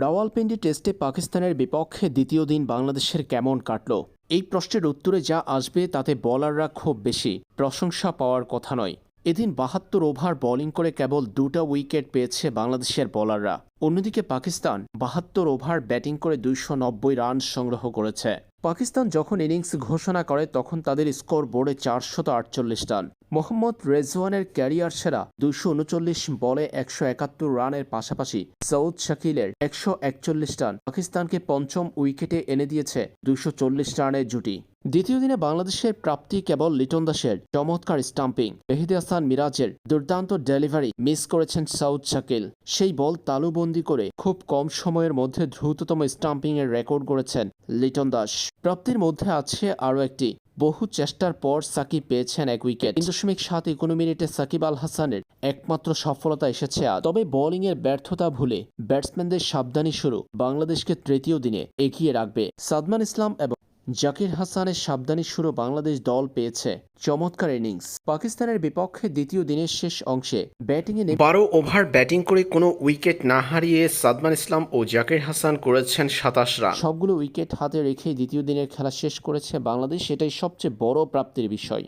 রাওয়ালপিন্ডি টেস্টে পাকিস্তানের বিপক্ষে দ্বিতীয় দিন বাংলাদেশের কেমন কাটল? এই প্রশ্নের উত্তরে যা আসবে তাতে বোলাররা খুব বেশি প্রশংসা পাওয়ার কথা নয়। এদিন ৭২ ওভার বোলিং করে কেবল ২টা উইকেট পেয়েছে বাংলাদেশের বোলাররা। অন্যদিকে পাকিস্তান ৭২ ওভার ব্যাটিং করে ২৯০ রান সংগ্রহ করেছে। পাকিস্তান যখন ইনিংস ঘোষণা করে তখন তাদের স্কোর বোর্ডে ৪৪৮ রান। মোহাম্মদ রেজওয়ানের ক্যারিয়ার সেরা ২৩৯ বলে ১৭১ রানের পাশাপাশি সৌদ শাকিলের ১৪১ রান পাকিস্তানকে পঞ্চম উইকেটে এনে দিয়েছে ২৪০ রানের জুটি। দ্বিতীয় দিনে বাংলাদেশের প্রাপ্তি কেবল লিটন দাসের চমৎকার স্টাম্পিং। মেহেদী হাসান মিরাজের দুর্দান্ত ডেলিভারি মিস করেছেন সৌদ শাকিল। সেই বল তালুবন্দি করে খুব কম সময়ের মধ্যে দ্রুততম স্টাম্পিংয়ের রেকর্ড গড়েছেন লিটন দাস। প্রাপ্তির মধ্যে আছে আরও একটি, বহু চেষ্টার পর সাকিব পেয়েছেন ১ উইকেট। ৩.৭ মিনিটে সাকিব আল হাসানের একমাত্র সফলতা এসেছে আজ। তবে বোলিংয়ের ব্যর্থতা ভুলে ব্যাটসম্যানদের সাবধানী শুরু বাংলাদেশকে তৃতীয় দিনে এগিয়ে রাখবে। সাদমান ইসলাম এবং জাকির হাসানের সাবধানী শুরু বাংলাদেশ দল পেয়েছে চমৎকার ইনিংস। পাকিস্তানের বিপক্ষে দ্বিতীয় দিনের শেষ অংশে ব্যাটিংয়ে ১২ ওভার ব্যাটিং করে কোনো উইকেট না হারিয়ে সাদমান ইসলাম ও জাকির হাসান করেছেন ২৭ রান। সবগুলো উইকেট হাতে রেখে দ্বিতীয় দিনের খেলা শেষ করেছে বাংলাদেশ। এটাই সবচেয়ে বড় প্রাপ্তির বিষয়।